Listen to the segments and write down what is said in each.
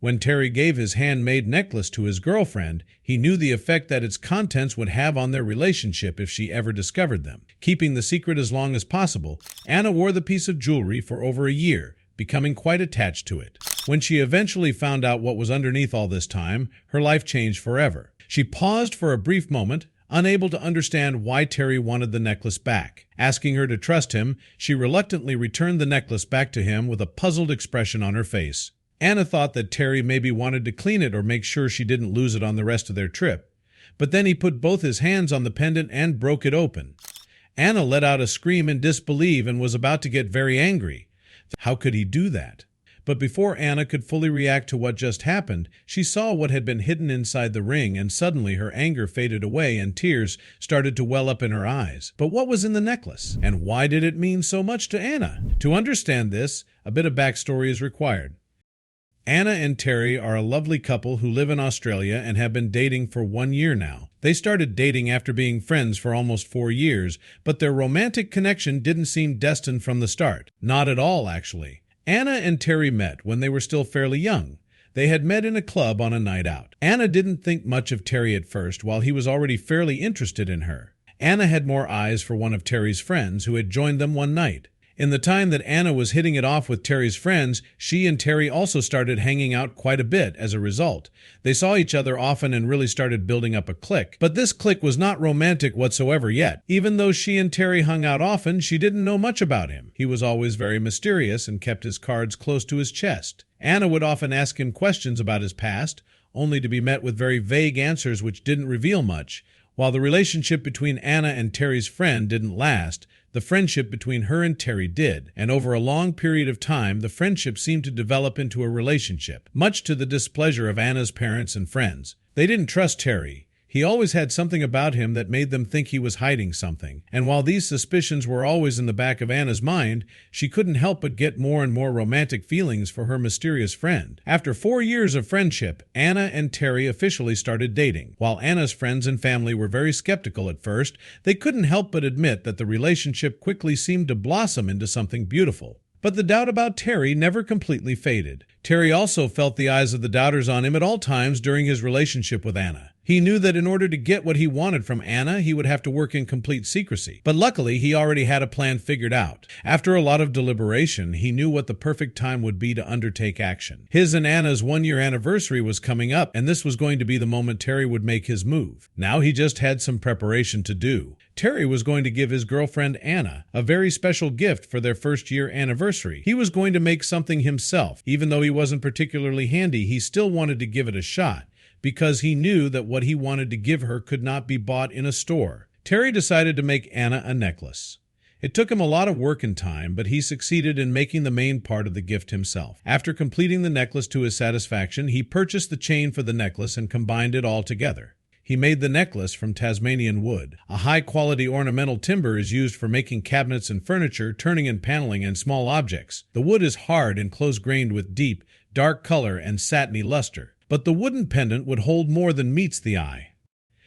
When Terry gave his handmade necklace to his girlfriend, he knew the effect that its contents would have on their relationship if she ever discovered them. Keeping the secret as long as possible, Anna wore the piece of jewelry for over a year, becoming quite attached to it. When she eventually found out what was underneath all this time, her life changed forever. She paused for a brief moment, unable to understand why Terry wanted the necklace back. Asking her to trust him, she reluctantly returned the necklace back to him with a puzzled expression on her face. Anna thought that Terry maybe wanted to clean it or make sure she didn't lose it on the rest of their trip. But then he put both his hands on the pendant and broke it open. Anna let out a scream in disbelief and was about to get very angry. How could he do that? But before Anna could fully react to what just happened, she saw what had been hidden inside the ring, and suddenly her anger faded away and tears started to well up in her eyes. But what was in the necklace? And why did it mean so much to Anna? To understand this, a bit of backstory is required. Anna and Terry are a lovely couple who live in Australia and have been dating for 1 year now. They started dating after being friends for almost 4 years, but their romantic connection didn't seem destined from the start. Not at all, actually. Anna and Terry met when they were still fairly young. They had met in a club on a night out. Anna didn't think much of Terry at first, while he was already fairly interested in her. Anna had more eyes for one of Terry's friends who had joined them one night. In the time that Anna was hitting it off with Terry's friends, she and Terry also started hanging out quite a bit as a result. They saw each other often and really started building up a clique. But this clique was not romantic whatsoever yet. Even though she and Terry hung out often, she didn't know much about him. He was always very mysterious and kept his cards close to his chest. Anna would often ask him questions about his past, only to be met with very vague answers which didn't reveal much. While the relationship between Anna and Terry's friend didn't last, the friendship between her and Terry did, and over a long period of time, the friendship seemed to develop into a relationship, much to the displeasure of Anna's parents and friends. They didn't trust Terry. He always had something about him that made them think he was hiding something. And while these suspicions were always in the back of Anna's mind, she couldn't help but get more and more romantic feelings for her mysterious friend. After 4 years of friendship, Anna and Terry officially started dating. While Anna's friends and family were very skeptical at first, they couldn't help but admit that the relationship quickly seemed to blossom into something beautiful. But the doubt about Terry never completely faded. Terry also felt the eyes of the doubters on him at all times during his relationship with Anna. He knew that in order to get what he wanted from Anna, he would have to work in complete secrecy. But luckily, he already had a plan figured out. After a lot of deliberation, he knew what the perfect time would be to undertake action. His and Anna's 1-year anniversary was coming up, and this was going to be the moment Terry would make his move. Now he just had some preparation to do. Terry was going to give his girlfriend Anna a very special gift for their first-year anniversary. He was going to make something himself. Even though he wasn't particularly handy, he still wanted to give it a shot, because he knew that what he wanted to give her could not be bought in a store. Terry decided to make Anna a necklace. It took him a lot of work and time, but he succeeded in making the main part of the gift himself. After completing the necklace to his satisfaction, he purchased the chain for the necklace and combined it all together. He made the necklace from Tasmanian wood. A high-quality ornamental timber is used for making cabinets and furniture, turning and paneling, and small objects. The wood is hard and close-grained with deep, dark color and satiny luster. But the wooden pendant would hold more than meets the eye.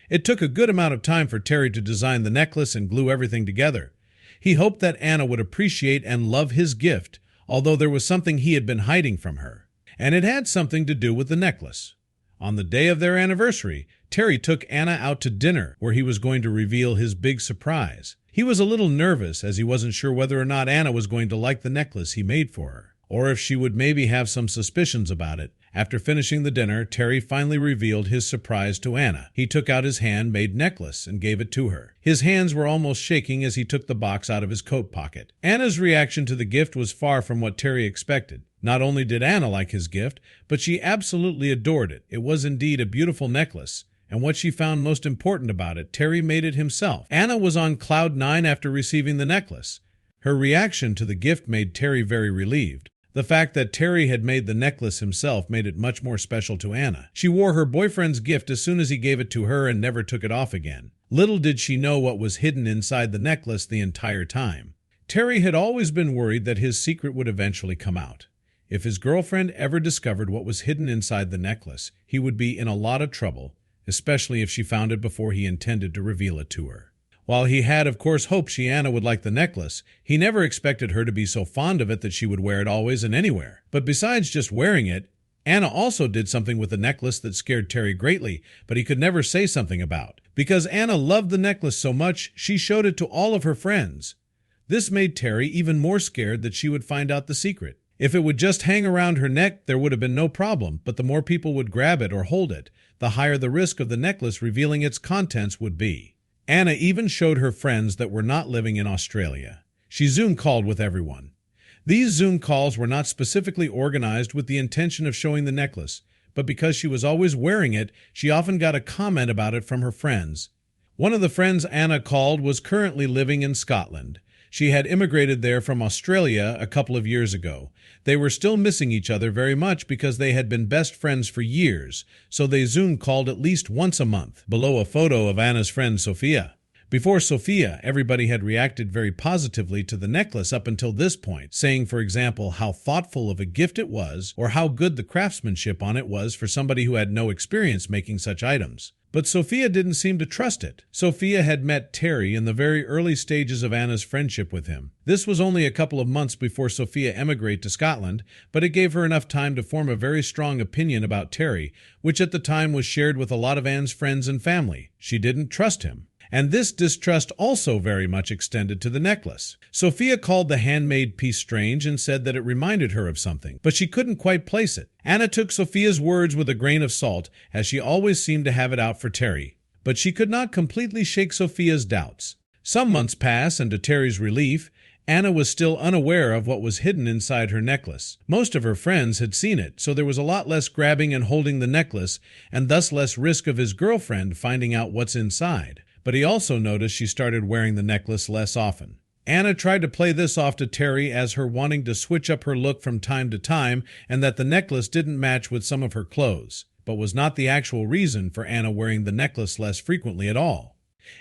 It took a good amount of time for Terry to design the necklace and glue everything together. He hoped that Anna would appreciate and love his gift, although there was something he had been hiding from her. And it had something to do with the necklace. On the day of their anniversary, Terry took Anna out to dinner, where he was going to reveal his big surprise. He was a little nervous, as he wasn't sure whether or not Anna was going to like the necklace he made for her, or if she would maybe have some suspicions about it. After finishing the dinner, Terry finally revealed his surprise to Anna. He took out his handmade necklace and gave it to her. His hands were almost shaking as he took the box out of his coat pocket. Anna's reaction to the gift was far from what Terry expected. Not only did Anna like his gift, but she absolutely adored it. It was indeed a beautiful necklace, and what she found most important about it, Terry made it himself. Anna was on cloud 9 after receiving the necklace. Her reaction to the gift made Terry very relieved. The fact that Terry had made the necklace himself made it much more special to Anna. She wore her boyfriend's gift as soon as he gave it to her and never took it off again. Little did she know what was hidden inside the necklace the entire time. Terry had always been worried that his secret would eventually come out. If his girlfriend ever discovered what was hidden inside the necklace, he would be in a lot of trouble, especially if she found it before he intended to reveal it to her. While he had, of course, hoped Anna would like the necklace, he never expected her to be so fond of it that she would wear it always and anywhere. But besides just wearing it, Anna also did something with the necklace that scared Terry greatly, but he could never say something about. Because Anna loved the necklace so much, she showed it to all of her friends. This made Terry even more scared that she would find out the secret. If it would just hang around her neck, there would have been no problem, but the more people would grab it or hold it, the higher the risk of the necklace revealing its contents would be. Anna even showed her friends that were not living in Australia. She Zoom called with everyone. These Zoom calls were not specifically organized with the intention of showing the necklace, but because she was always wearing it, she often got a comment about it from her friends. One of the friends Anna called was currently living in Scotland. She had immigrated there from Australia a couple of years ago. They were still missing each other very much because they had been best friends for years, so they Zoom called at least once a month. Below a photo of Anna's friend Sophia. Before Sophia, everybody had reacted very positively to the necklace up until this point, saying, for example, how thoughtful of a gift it was or how good the craftsmanship on it was for somebody who had no experience making such items. But Sophia didn't seem to trust it. Sophia had met Terry in the very early stages of Anna's friendship with him. This was only a couple of months before Sophia emigrated to Scotland, but it gave her enough time to form a very strong opinion about Terry, which at the time was shared with a lot of Anne's friends and family. She didn't trust him. And this distrust also very much extended to the necklace. Sophia called the handmade piece strange and said that it reminded her of something, but she couldn't quite place it. Anna took Sophia's words with a grain of salt, as she always seemed to have it out for Terry. But she could not completely shake Sophia's doubts. Some months passed, and to Terry's relief, Anna was still unaware of what was hidden inside her necklace. Most of her friends had seen it, so there was a lot less grabbing and holding the necklace, and thus less risk of his girlfriend finding out what's inside. But he also noticed she started wearing the necklace less often. Anna tried to play this off to Terry as her wanting to switch up her look from time to time and that the necklace didn't match with some of her clothes, but was not the actual reason for Anna wearing the necklace less frequently at all.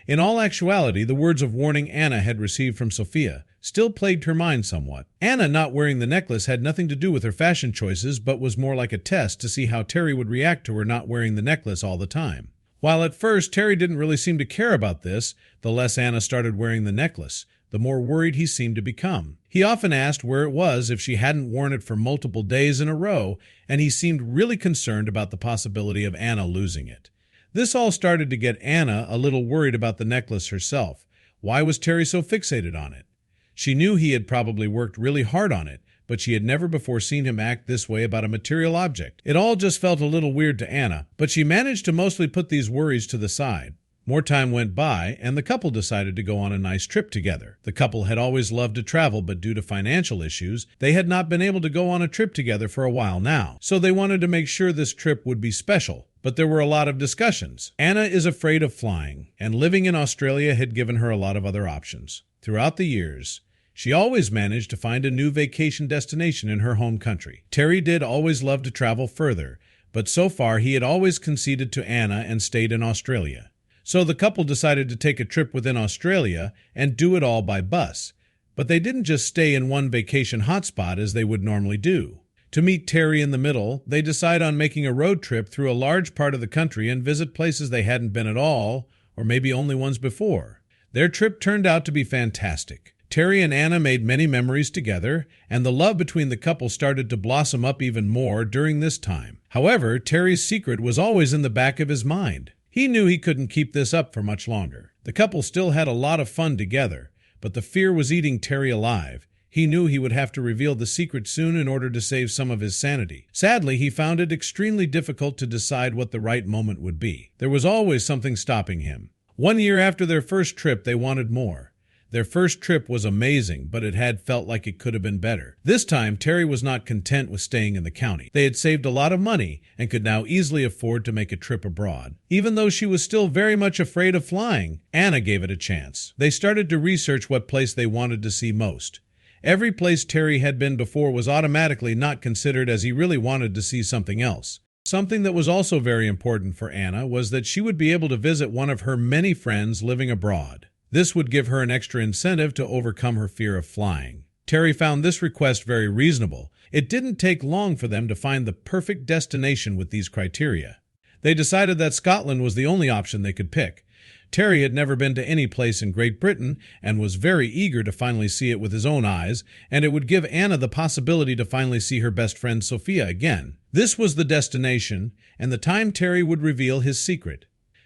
In all actuality, the words of warning Anna had received from Sophia still plagued her mind somewhat. Anna not wearing the necklace had nothing to do with her fashion choices, but was more like a test to see how Terry would react to her not wearing the necklace all the time. While at first Terry didn't really seem to care about this, the less Anna started wearing the necklace, the more worried he seemed to become. He often asked where it was if she hadn't worn it for multiple days in a row, and he seemed really concerned about the possibility of Anna losing it. This all started to get Anna a little worried about the necklace herself. Why was Terry so fixated on it? She knew he had probably worked really hard on it, but she had never before seen him act this way about a material object. It all just felt a little weird to Anna, but she managed to mostly put these worries to the side. More time went by, and the couple decided to go on a nice trip together. The couple had always loved to travel, but due to financial issues, they had not been able to go on a trip together for a while now. So they wanted to make sure this trip would be special. But there were a lot of discussions. Anna is afraid of flying, and living in Australia had given her a lot of other options. Throughout the years, she always managed to find a new vacation destination in her home country. Terry did always love to travel further, but so far he had always conceded to Anna and stayed in Australia. So the couple decided to take a trip within Australia and do it all by bus. But they didn't just stay in one vacation hotspot as they would normally do. To meet Terry in the middle, they decide on making a road trip through a large part of the country and visit places they hadn't been at all, or maybe only ones before. Their trip turned out to be fantastic. Terry and Anna made many memories together, and the love between the couple started to blossom up even more during this time. However, Terry's secret was always in the back of his mind. He knew he couldn't keep this up for much longer. The couple still had a lot of fun together, but the fear was eating Terry alive. He knew he would have to reveal the secret soon in order to save some of his sanity. Sadly, he found it extremely difficult to decide what the right moment would be. There was always something stopping him. 1 year after their first trip, they wanted more. Their first trip was amazing, but it had felt like it could have been better. This time, Terry was not content with staying in the county. They had saved a lot of money and could now easily afford to make a trip abroad. Even though she was still very much afraid of flying, Anna gave it a chance. They started to research what place they wanted to see most. Every place Terry had been before was automatically not considered as he really wanted to see something else. Something that was also very important for Anna was that she would be able to visit one of her many friends living abroad. This would give her an extra incentive to overcome her fear of flying. Terry found this request very reasonable. It didn't take long for them to find the perfect destination with these criteria. They decided that Scotland was the only option they could pick. Terry had never been to any place in Great Britain and was very eager to finally see it with his own eyes, and it would give Anna the possibility to finally see her best friend Sophia again. This was the destination, and the time Terry would reveal his secret.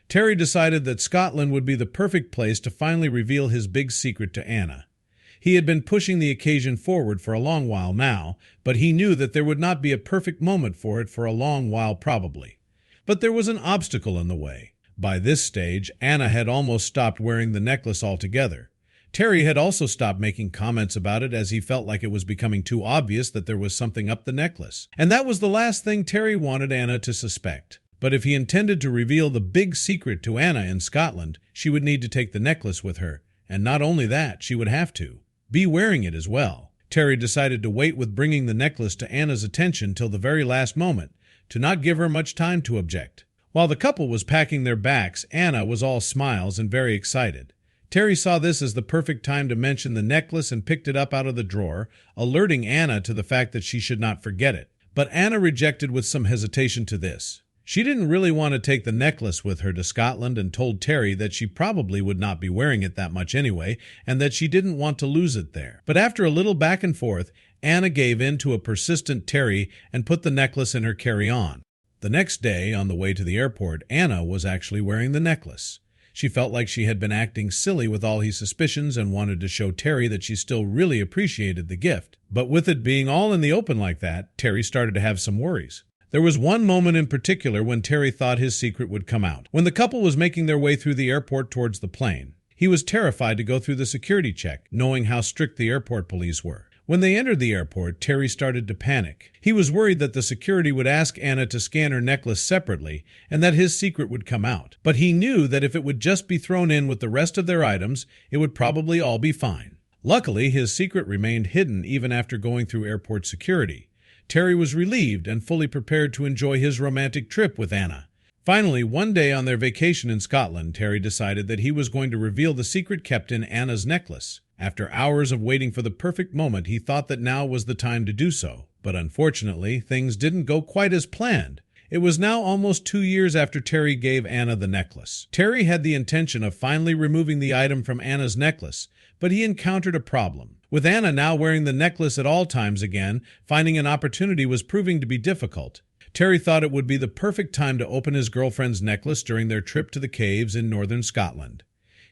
Terry decided that Scotland would be the perfect place to finally reveal his big secret to Anna. He had been pushing the occasion forward for a long while now, but he knew that there would not be a perfect moment for it for a long while probably. But there was an obstacle in the way. By this stage, Anna had almost stopped wearing the necklace altogether. Terry had also stopped making comments about it as he felt like it was becoming too obvious that there was something up the necklace. And that was the last thing Terry wanted Anna to suspect. But if he intended to reveal the big secret to Anna in Scotland, she would need to take the necklace with her. And not only that, she would have to be wearing it as well. Terry decided to wait with bringing the necklace to Anna's attention till the very last moment, to not give her much time to object. While the couple was packing their bags, Anna was all smiles and very excited. Terry saw this as the perfect time to mention the necklace and picked it up out of the drawer, alerting Anna to the fact that she should not forget it. But Anna rejected with some hesitation to this. She didn't really want to take the necklace with her to Scotland and told Terry that she probably would not be wearing it that much anyway and that she didn't want to lose it there. But after a little back and forth, Anna gave in to a persistent Terry and put the necklace in her carry-on. The next day, on the way to the airport, Anna was actually wearing the necklace. She felt like she had been acting silly with all his suspicions and wanted to show Terry that she still really appreciated the gift. But with it being all in the open like that, Terry started to have some worries. There was one moment in particular when Terry thought his secret would come out. When the couple was making their way through the airport towards the plane, he was terrified to go through the security check, knowing how strict the airport police were. When they entered the airport, Terry started to panic. He was worried that the security would ask Anna to scan her necklace separately and that his secret would come out. But he knew that if it would just be thrown in with the rest of their items, it would probably all be fine. Luckily, his secret remained hidden even after going through airport security. Terry was relieved and fully prepared to enjoy his romantic trip with Anna. Finally, one day on their vacation in Scotland, Terry decided that he was going to reveal the secret kept in Anna's necklace. After hours of waiting for the perfect moment, he thought that now was the time to do so. But unfortunately, things didn't go quite as planned. It was now almost 2 years after Terry gave Anna the necklace. Terry had the intention of finally removing the item from Anna's necklace, but he encountered a problem. With Anna now wearing the necklace at all times again, finding an opportunity was proving to be difficult. Terry thought it would be the perfect time to open his girlfriend's necklace during their trip to the caves in northern Scotland.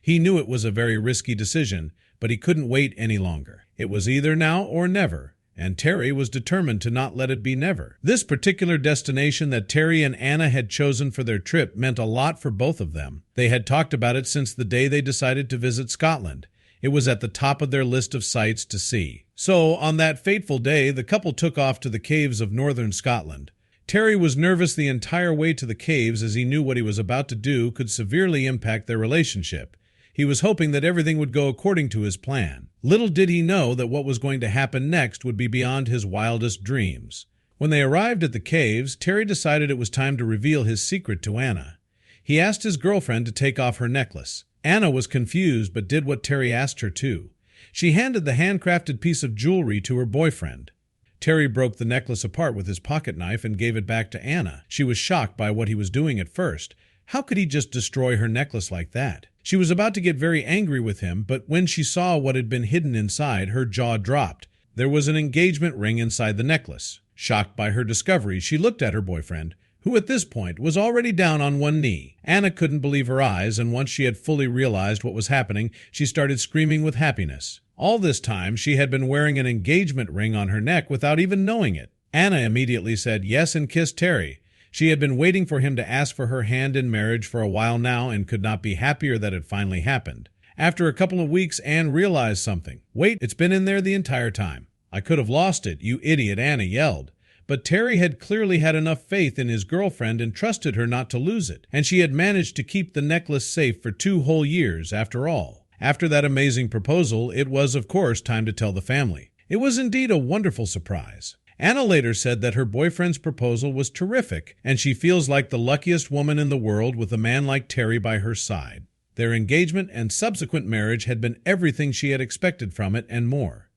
He knew it was a very risky decision, but he couldn't wait any longer. It was either now or never, and Terry was determined to not let it be never. This particular destination that Terry and Anna had chosen for their trip meant a lot for both of them. They had talked about it since the day they decided to visit Scotland. It was at the top of their list of sights to see. So, on that fateful day, the couple took off to the caves of northern Scotland. Terry was nervous the entire way to the caves as he knew what he was about to do could severely impact their relationship. He was hoping that everything would go according to his plan. Little did he know that what was going to happen next would be beyond his wildest dreams. When they arrived at the caves, Terry decided it was time to reveal his secret to Anna. He asked his girlfriend to take off her necklace. Anna was confused but did what Terry asked her to. She handed the handcrafted piece of jewelry to her boyfriend. Terry broke the necklace apart with his pocket knife and gave it back to Anna. She was shocked by what he was doing at first. How could he just destroy her necklace like that? She was about to get very angry with him, but when she saw what had been hidden inside, her jaw dropped. There was an engagement ring inside the necklace. Shocked by her discovery, she looked at her boyfriend, who at this point was already down on one knee. Anna couldn't believe her eyes, and once she had fully realized what was happening, she started screaming with happiness. All this time, she had been wearing an engagement ring on her neck without even knowing it. Anna immediately said yes and kissed Terry. She had been waiting for him to ask for her hand in marriage for a while now and could not be happier that it finally happened. After a couple of weeks, Anne realized something. "Wait, it's been in there the entire time." "I could have lost it, you idiot," Anna yelled. But Terry had clearly had enough faith in his girlfriend and trusted her not to lose it, and she had managed to keep the necklace safe for 2 whole years after all. After that amazing proposal, it was, of course, time to tell the family. It was indeed a wonderful surprise. Anna later said that her boyfriend's proposal was terrific, and she feels like the luckiest woman in the world with a man like Terry by her side. Their engagement and subsequent marriage had been everything she had expected from it and more.